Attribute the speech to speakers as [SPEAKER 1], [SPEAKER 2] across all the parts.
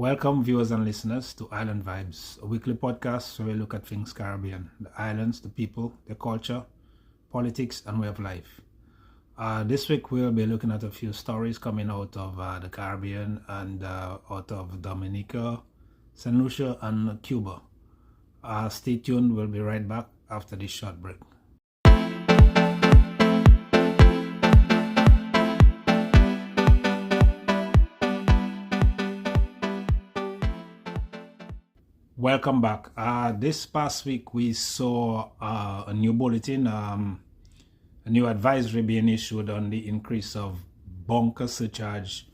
[SPEAKER 1] Welcome viewers and listeners to Island Vibes, a weekly podcast where we look at things Caribbean, the islands, the people, the culture, politics and way of life. This week we'll be looking at a few stories coming out of the Caribbean and out of Dominica, St. Lucia and Cuba. Stay tuned, we'll be right back after this short break. Welcome back. This past week we saw a new bulletin, a new advisory being issued on the increase of bunker surcharge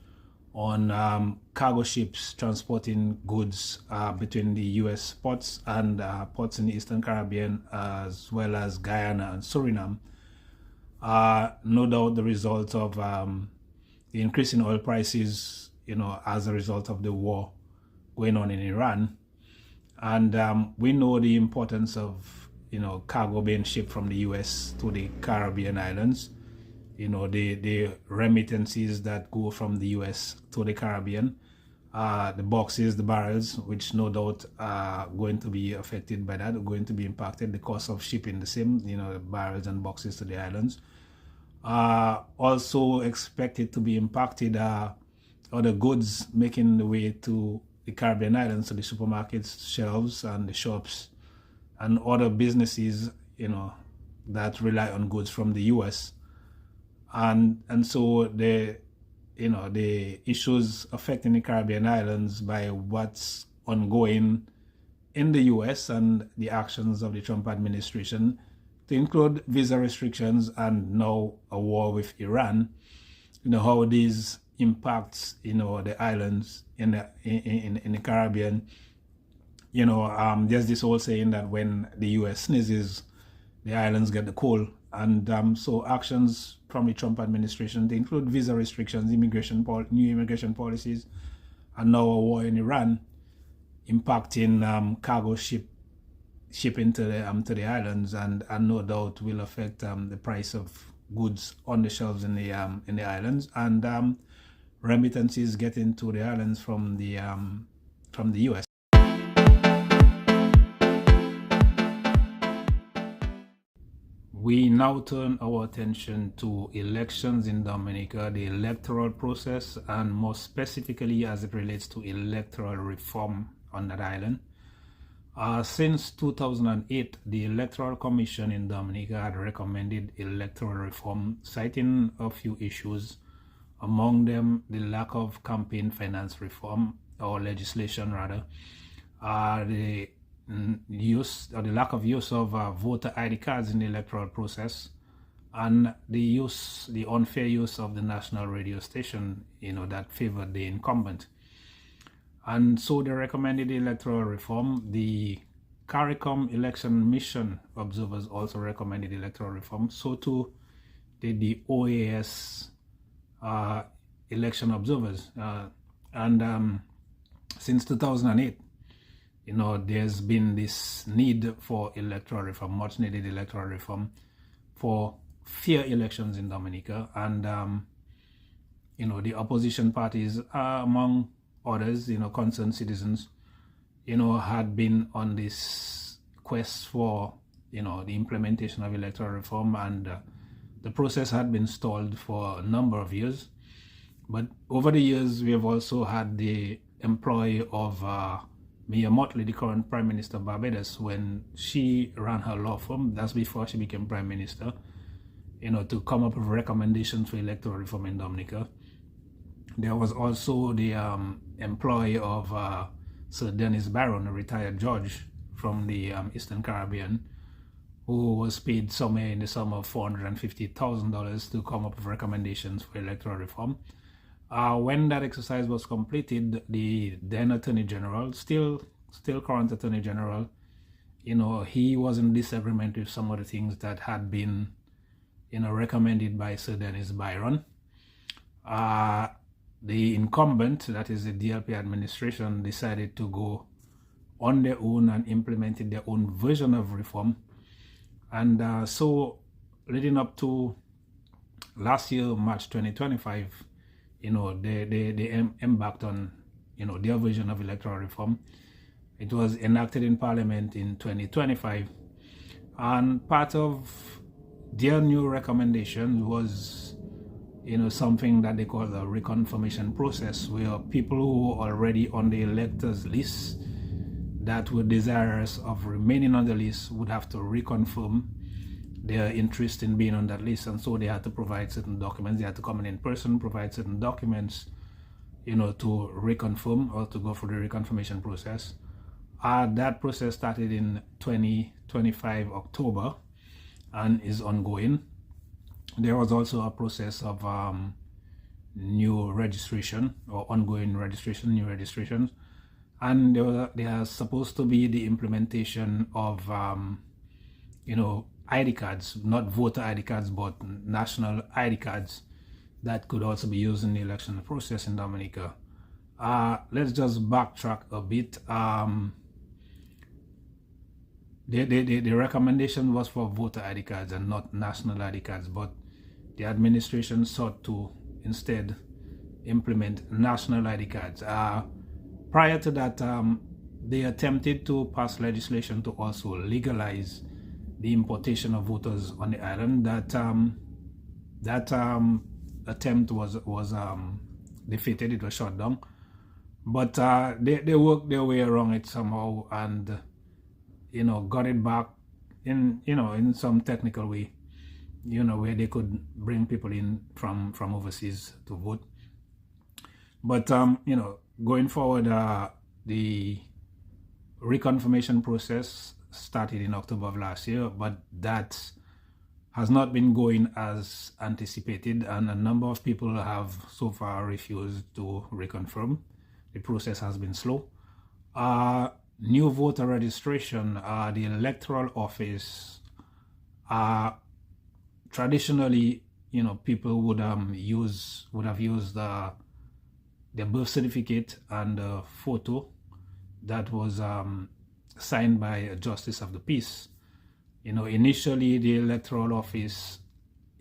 [SPEAKER 1] on cargo ships transporting goods between the U.S. ports and ports in the Eastern Caribbean, as well as Guyana and Suriname. No doubt the result of the increase in oil prices, as a result of the war going on in Iran. And we know the importance of, cargo being shipped from the U.S. to the Caribbean islands. The remittances that go from the U.S. to the Caribbean, the boxes, the barrels, which no doubt are going to be affected by that, are going to be impacted. The cost of shipping the same, the barrels and boxes to the islands. Also expected to be impacted other goods making the way to the Caribbean islands, so the supermarkets, shelves, and the shops, and other businesses, that rely on goods from the U.S. And so the issues affecting the Caribbean islands by what's ongoing in the U.S. and the actions of the Trump administration, to include visa restrictions and now a war with Iran. How these impacts, the islands in the Caribbean. There's this old saying that when the U.S. sneezes, the islands get the cold. And so actions from the Trump administration, they include visa restrictions, new immigration policies, and now a war in Iran, impacting cargo shipping to the islands, and no doubt will affect the price of goods on the shelves in the islands, and remittances getting to the islands from the U.S. We now turn our attention to elections in Dominica, the electoral process, and more specifically as it relates to electoral reform on that island. Since 2008, the Electoral Commission in Dominica had recommended electoral reform, citing a few issues, among them the lack of campaign finance reform, or legislation rather, the lack of use of voter ID cards in the electoral process, and the unfair use of the national radio station, that favored the incumbent. And so they recommended electoral reform. The CARICOM election mission observers also recommended electoral reform. So too did the OAS election observers. And since 2008, there's been this need for electoral reform, much needed electoral reform for fair elections in Dominica. And, the opposition parties, among others, concerned citizens, had been on this quest for, the implementation of electoral reform, and the process had been stalled for a number of years. But over the years, we have also had the employ of Mia Mottley, the current Prime Minister of Barbados, when she ran her law firm. That's before she became Prime Minister, to come up with recommendations for electoral reform in Dominica. There was also the employ of Sir Dennis Barron, a retired judge from the Eastern Caribbean, who was paid somewhere in the sum of $450,000 to come up with recommendations for electoral reform. When that exercise was completed, the then Attorney General, still current Attorney General, he was in disagreement with some of the things that had been, recommended by Sir Dennis Barron. The incumbent, that is the DLP administration, decided to go on their own and implemented their own version of reform. And so leading up to last year, March 2025, they embarked on, their version of electoral reform. It was enacted in Parliament in 2025, and part of their new recommendation was something that they call the reconfirmation process, where people who are already on the electors list that were desirous of remaining on the list would have to reconfirm their interest in being on that list, and so they had to provide certain documents. They had to come in person, provide certain documents, to reconfirm or to go through the reconfirmation process. That process started in 2025 October and is ongoing. There was also a process of new registration or ongoing registration, new registrations, and there are supposed to be the implementation of ID cards, not voter ID cards, but national ID cards that could also be used in the election process in Dominica. Let's just backtrack a bit. The recommendation was for voter ID cards and not national ID cards, but the administration sought to instead implement national ID cards. Prior to that, they attempted to pass legislation to also legalize the importation of voters on the island. That attempt was defeated. It was shot down, but they worked their way around it somehow and got it back in some technical way, where they could bring people in from overseas to vote. But going forward, the reconfirmation process started in October of last year, but that has not been going as anticipated, and a number of people have so far refused to reconfirm. The process has been slow. New voter registration, the Electoral Office, traditionally, people would have used their birth certificate and a photo that was signed by a Justice of the Peace. Initially the Electoral Office,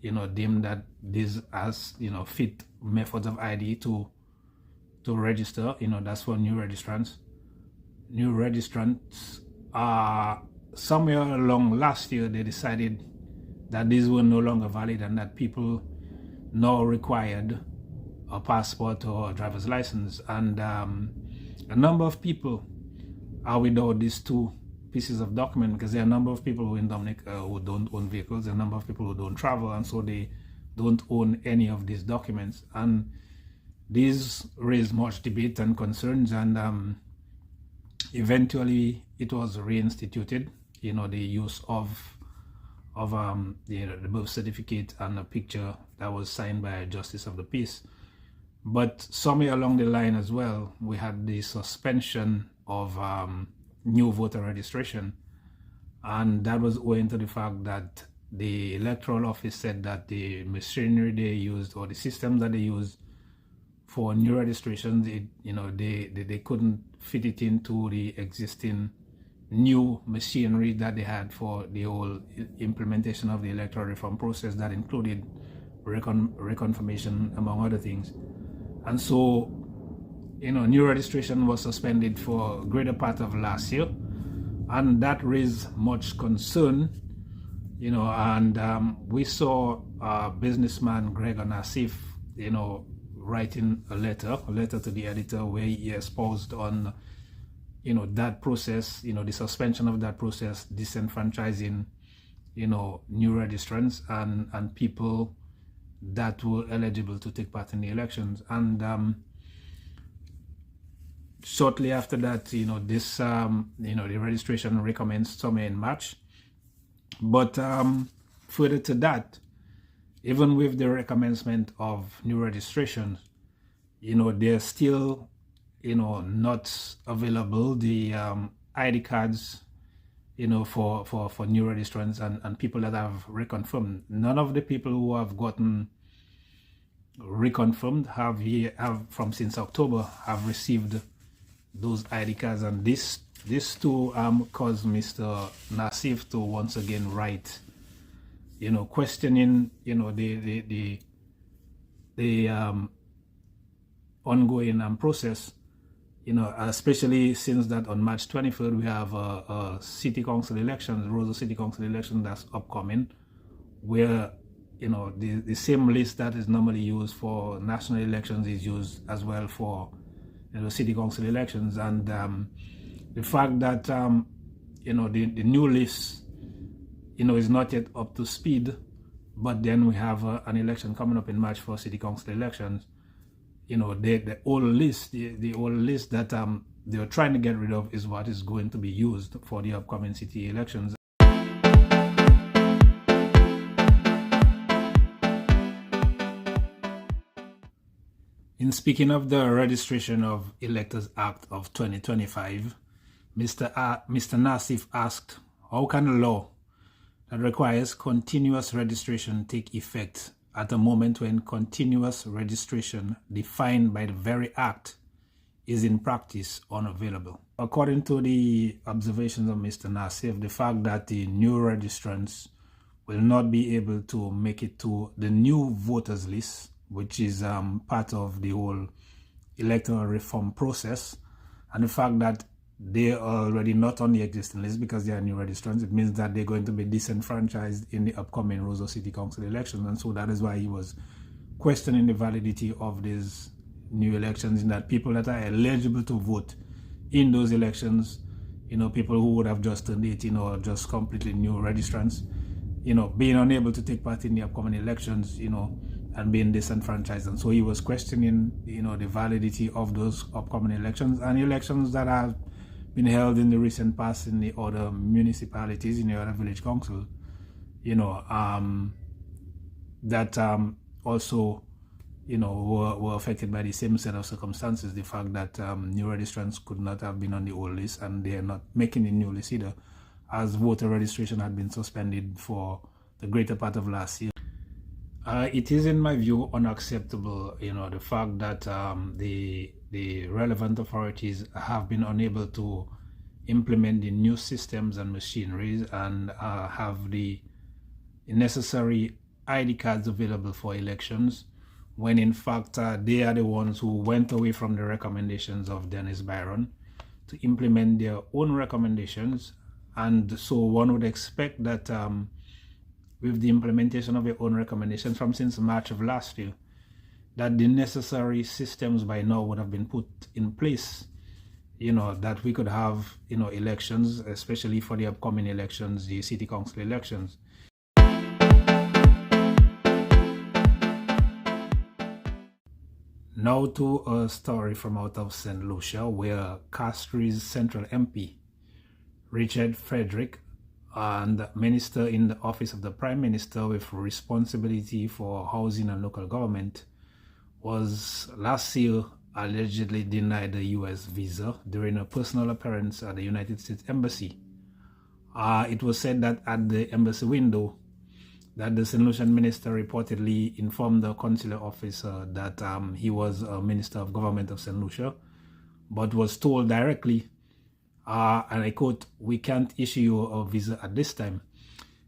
[SPEAKER 1] deemed that these as, fit methods of ID to register. That's for new registrants. New registrants, somewhere along last year, they decided that these were no longer valid and that people now required a passport or a driver's license. And a number of people are without these two pieces of document, because there are a number of people in Dominica who don't own vehicles, a number of people who don't travel, and so they don't own any of these documents. And these raised much debate and concerns, and eventually it was reinstituted, the use of the birth certificate and a picture that was signed by a Justice of the Peace. But somewhere along the line as well, we had the suspension of new voter registration, and that was owing to the fact that the Electoral Office said that the machinery they used, or the system that they used for new registrations, they couldn't fit it into the existing new machinery that they had for the whole implementation of the electoral reform process that included reconfirmation, among other things. And so, new registration was suspended for a greater part of last year, and that raised much concern, and we saw businessman Nassief, writing a letter to the editor where he espoused on, that process, the suspension of that process, disenfranchising, new registrants and people that were eligible to take part in the elections. And shortly after that, this, the registration recommenced somewhere in March. But further to that, even with the recommencement of new registrations, they're still, not available. The ID cards, for new registrants and people that have reconfirmed. None of the people who have gotten reconfirmed have from since October have received those ID cards, and this too caused Mr. Nassief to once again write, questioning, the ongoing process, especially since that on March 23rd we have a city council elections, Roseau City Council election that's upcoming, where the same list that is normally used for national elections is used as well for city council elections. And the fact that the new list is not yet up to speed, but then we have an election coming up in March for city council elections. The old list, the old list that they are trying to get rid of is what is going to be used for the upcoming city elections. In speaking of the Registration of Electors Act of 2025, Mr. Nassief asked, how can a law that requires continuous registration take effect at a moment when continuous registration defined by the very act is in practice unavailable? According to the observations of Mr. Nassief, the fact that the new registrants will not be able to make it to the new voters list, which is part of the whole electoral reform process, and the fact that they are already not on the existing list because they are new registrants, it means that they're going to be disenfranchised in the upcoming Roseau City Council elections. And so that is why he was questioning the validity of these new elections, in that people that are eligible to vote in those elections, people who would have just turned 18 or just completely new registrants, being unable to take part in the upcoming elections, and being disenfranchised. And so he was questioning, the validity of those upcoming elections and elections that have been held in the recent past in the other municipalities, in the other village council, that also, were affected by the same set of circumstances. The fact that new registrants could not have been on the old list, and they are not making the new list either, as voter registration had been suspended for the greater part of last year. It is, in my view, unacceptable, the fact that the relevant authorities have been unable to implement the new systems and machineries and have the necessary ID cards available for elections, when in fact they are the ones who went away from the recommendations of Dennis Byron to implement their own recommendations. And so one would expect that with the implementation of your own recommendations from since March of last year, that the necessary systems by now would have been put in place, that we could have, elections, especially for the upcoming elections, the city council elections. Now to a story from out of St. Lucia, where Castries Central MP, Richard Frederick, and Minister in the Office of the Prime Minister with responsibility for housing and local government, was last year allegedly denied a US visa during a personal appearance at the United States Embassy. It was said that at the embassy window, that the St. Lucian minister reportedly informed the consular officer that he was a minister of government of St. Lucia, but was told directly, and I quote, "We can't issue you a visa at this time."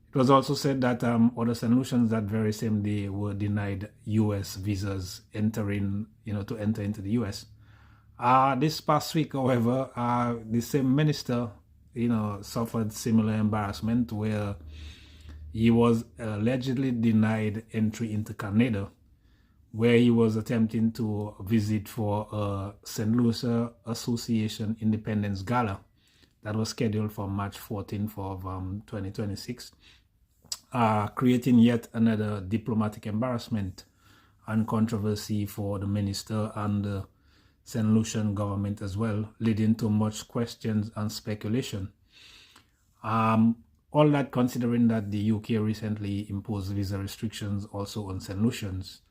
[SPEAKER 1] It was also said that other St. Lucians that very same day were denied US visas entering, to enter into the US. This past week, however, the same minister, suffered similar embarrassment, where he was allegedly denied entry into Canada, where he was attempting to visit for a St. Lucia Association Independence Gala that was scheduled for March 14th of 2026, creating yet another diplomatic embarrassment and controversy for the minister and the St. Lucian government as well, leading to much questions and speculation. All that considering that the UK recently imposed visa restrictions also on St. Lucians,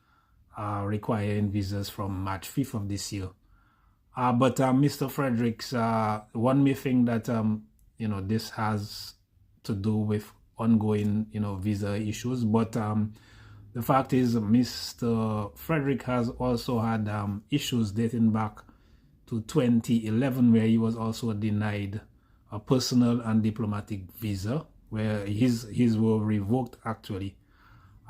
[SPEAKER 1] requiring visas from March 5th of this year. But Mr. Fredericks, one may think that, this has to do with ongoing, visa issues. But the fact is, Mr. Frederick has also had issues dating back to 2011, where he was also denied a personal and diplomatic visa, where his were revoked actually.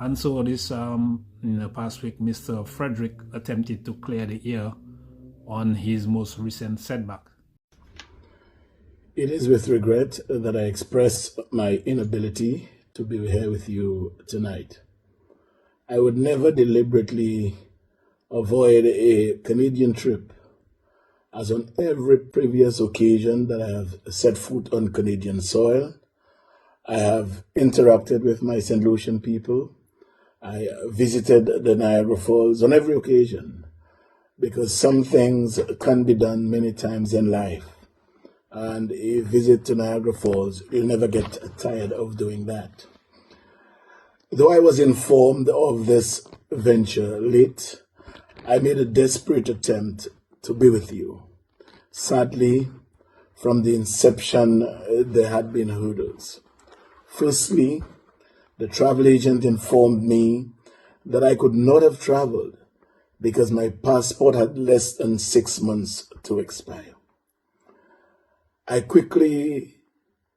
[SPEAKER 1] And so this in the past week, Mr. Frederick attempted to clear the air on his most recent setback.
[SPEAKER 2] It is with regret that I express my inability to be here with you tonight. I would never deliberately avoid a Canadian trip, as on every previous occasion that I have set foot on Canadian soil, I have interacted with my St. Lucian people. I visited the Niagara Falls on every occasion, because some things can be done many times in life. And a visit to Niagara Falls, you'll never get tired of doing that. Though I was informed of this venture late, I made a desperate attempt to be with you. Sadly, from the inception, there had been hurdles. Firstly, the travel agent informed me that I could not have traveled because my passport had less than 6 months to expire. I quickly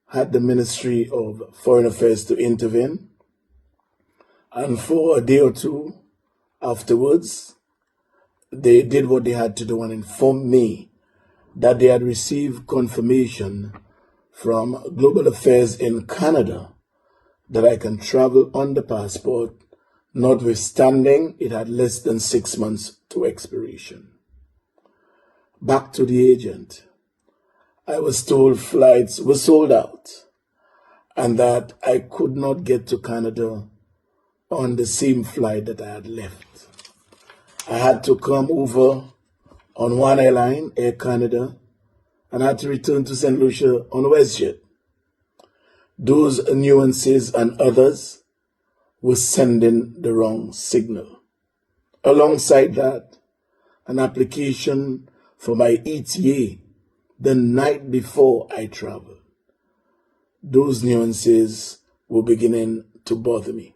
[SPEAKER 2] had the Ministry of Foreign Affairs to intervene, and for a day or two afterwards, they did what they had to do and informed me that they had received confirmation from Global Affairs in Canada that I can travel on the passport, notwithstanding it had less than 6 months to expiration. Back to the agent. I was told flights were sold out and that I could not get to Canada on the same flight that I had left. I had to come over on one airline, Air Canada, and I had to return to St. Lucia on WestJet. Those nuances and others were sending the wrong signal. Alongside that, an application for my ETA the night before I traveled. Those nuances were beginning to bother me.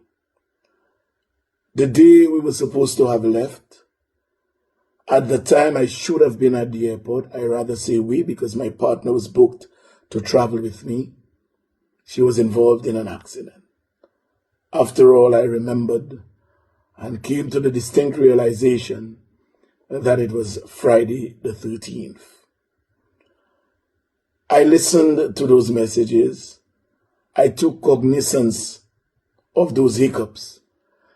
[SPEAKER 2] The day we were supposed to have left, at the time I should have been at the airport. I rather say we, because my partner was booked to travel with me. She was involved in an accident. After all, I remembered and came to the distinct realization that it was Friday the 13th. I listened to those messages. I took cognizance of those hiccups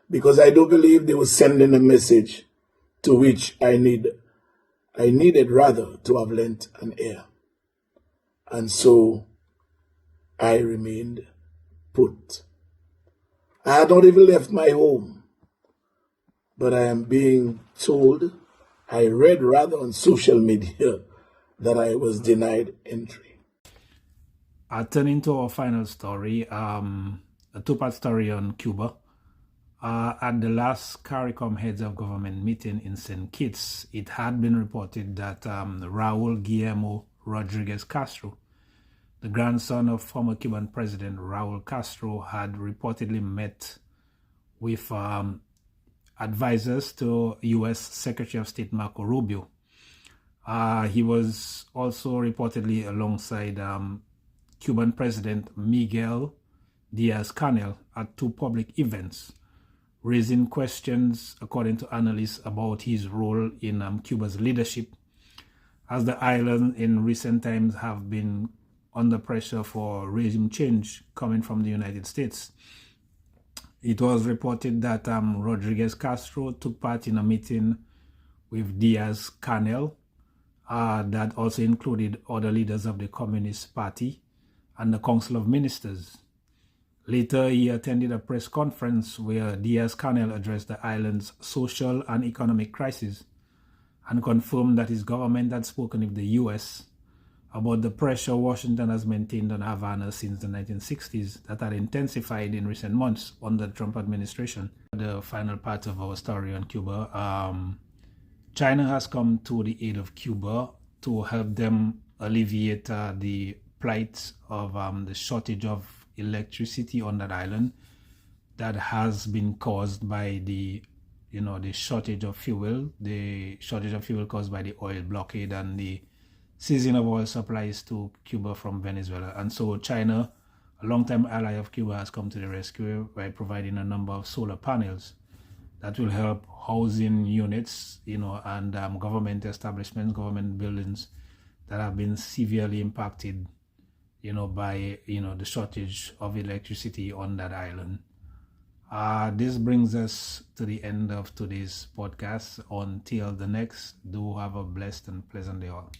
[SPEAKER 2] because I do believe they were sending a message to which I needed rather to have lent an ear. And so I remained put. I had not even left my home, but I am being told, I read rather on social media, that I was denied entry.
[SPEAKER 1] Turning to our final story, a two-part story on Cuba. At the last CARICOM Heads of Government meeting in St. Kitts, it had been reported that Raul Guillermo Rodriguez Castro, the grandson of former Cuban President Raul Castro, had reportedly met with advisors to U.S. Secretary of State Marco Rubio. He was also reportedly alongside Cuban President Miguel Diaz-Canel at two public events, raising questions, according to analysts, about his role in Cuba's leadership, as the island in recent times have been under pressure for regime change coming from the United States. It was reported that Rodriguez Castro took part in a meeting with Diaz-Canel that also included other leaders of the Communist Party and the Council of Ministers. Later, he attended a press conference where Diaz-Canel addressed the island's social and economic crisis and confirmed that his government had spoken with the U.S. about the pressure Washington has maintained on Havana since the 1960s that had intensified in recent months under the Trump administration. The final part of our story on Cuba, China has come to the aid of Cuba to help them alleviate the plight of the shortage of electricity on that island that has been caused by the shortage of fuel, caused by the oil blockade and the seizing of oil supplies to Cuba from Venezuela. And so China, a longtime ally of Cuba, has come to the rescue by providing a number of solar panels that will help housing units, and government establishments, government buildings that have been severely impacted, by, the shortage of electricity on that island. This brings us to the end of today's podcast. Until the next, do have a blessed and pleasant day all.